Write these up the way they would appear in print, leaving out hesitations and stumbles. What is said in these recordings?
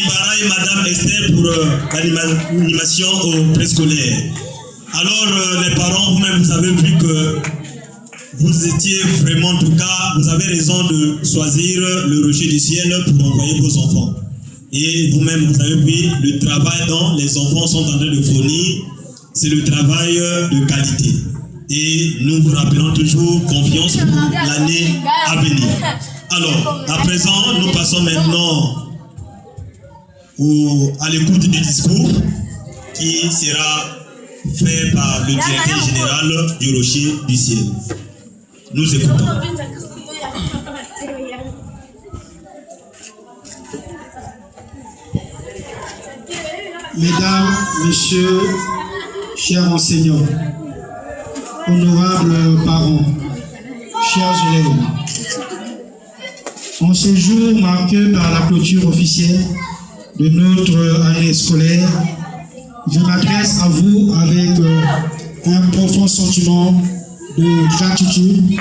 Ibara et Madame Esther pour l'animation au préscolaire. Alors, les parents, vous-même, vous avez vu que vous étiez vraiment, en tout cas, vous avez raison de choisir le rocher du ciel pour envoyer vos enfants. Et vous-même, vous avez vu le travail dont les enfants sont en train de fournir, c'est le travail de qualité. Et nous vous rappelons toujours confiance pour l'année à venir. Alors, à présent, nous passons maintenant à l'écoute du discours qui sera fait par le directeur général du Rocher du Ciel. Nous écoutons. Mesdames, Messieurs, chers enseignants, honorables parents, chers élèves, en ce jour marqué par la clôture officielle de notre année scolaire, je m'adresse à vous avec un profond sentiment de gratitude,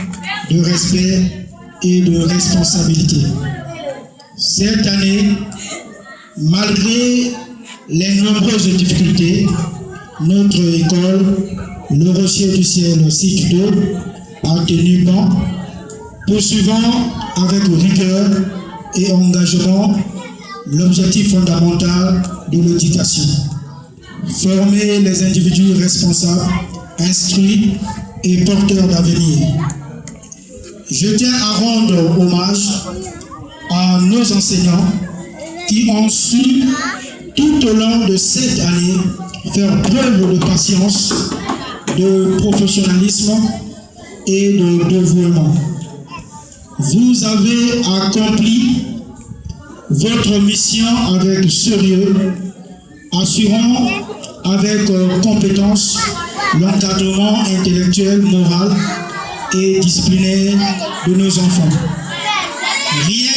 de respect et de responsabilité. Cette année, malgré les nombreuses difficultés, notre école, le Rocher du Ciel site 2, a tenu bon, poursuivant avec rigueur et engagement l'objectif fondamental de l'éducation. Former les individus responsables, instruits et porteurs d'avenir. Je tiens à rendre hommage à nos enseignants qui ont su tout au long de cette année faire preuve de patience, de professionnalisme et de dévouement. Vous avez accompli votre mission avec sérieux, assurant avec compétence l'encadrement intellectuel, moral et disciplinaire de nos enfants. Rien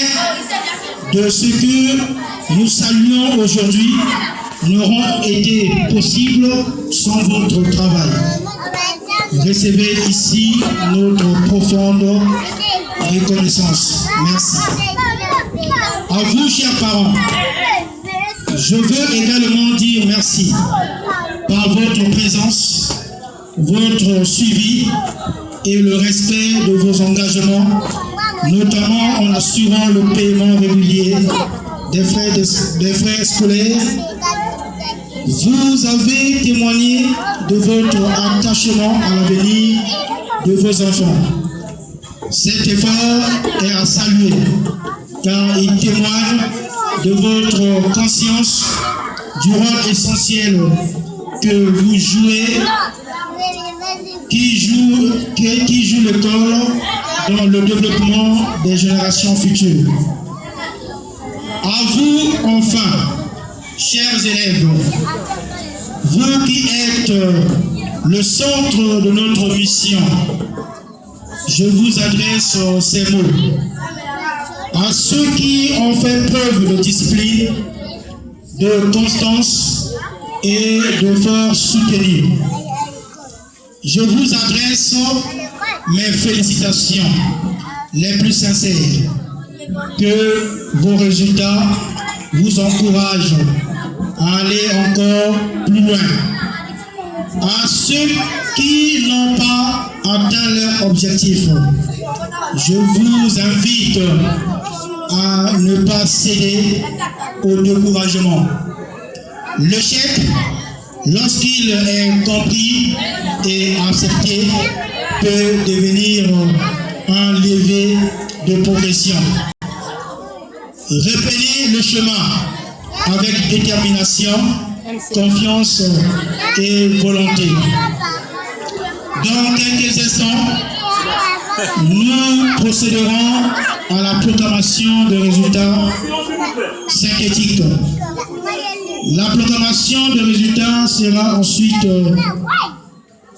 de ce que nous saluons aujourd'hui n'aurait été possible sans votre travail. Recevez ici notre profonde reconnaissance. Merci. À vous, chers parents, je veux également dire merci par votre présence, votre suivi et le respect de vos engagements, notamment en assurant le paiement régulier des frais scolaires. Vous avez témoigné de votre attachement à l'avenir de vos enfants. Cet effort est à saluer car il témoigne de votre conscience du rôle essentiel que vous jouez, qui joue l'école dans le développement des générations futures. À vous, enfin, chers élèves, vous qui êtes le centre de notre mission, je vous adresse ces mots. À ceux qui ont fait preuve de discipline, de constance et de force soutenue, je vous adresse mes félicitations les plus sincères. Que vos résultats vous encouragent à aller encore plus loin. À ceux qui n'ont pas atteint leur objectif, je vous invite à ne pas céder au découragement. L'échec, lorsqu'il est compris et accepté, peut devenir un levier de progression. Reprenez le chemin avec détermination, confiance et volonté. Dans quelques instants, nous procéderons à la proclamation des résultats synthétiques. La proclamation des résultats sera ensuite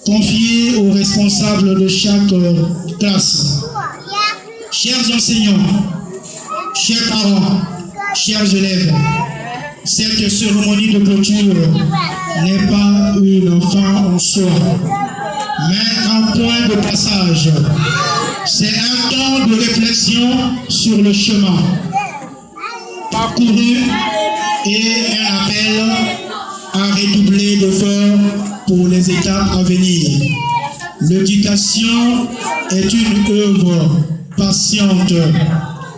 confiée aux responsables de chaque classe. Chers enseignants, chers parents, chers élèves, cette cérémonie de clôture n'est pas une fin en soi, mais un point de passage. C'est un temps de réflexion sur le chemin parcouru et un appel à redoubler d'efforts pour les étapes à venir. L'éducation est une œuvre patiente,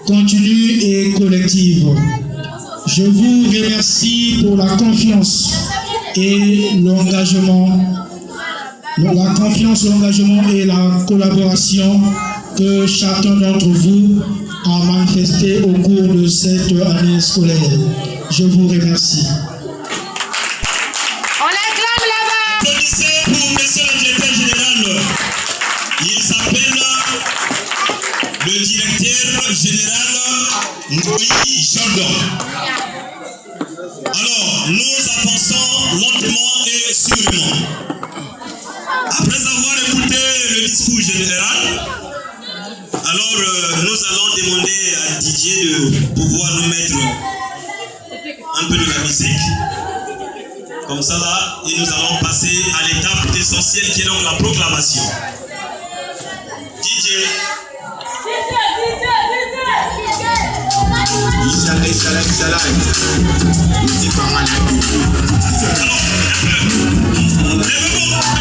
continue et collective. Je vous remercie pour la confiance et l'engagement, et la collaboration que chacun d'entre vous a manifesté au cours de cette année scolaire. Je vous remercie. On acclame là-bas. Applaudissez pour monsieur le directeur général. Il s'appelle le directeur général Ngoyi Jordan. Alors, nous avançons lentement et sûrement. Après avoir écouté le discours général, alors nous allons demander à Didier de pouvoir nous mettre un peu de la musique. Comme ça là, et nous allons passer à l'étape essentielle qui est donc la proclamation. Didier. Alors, lèvez-vous.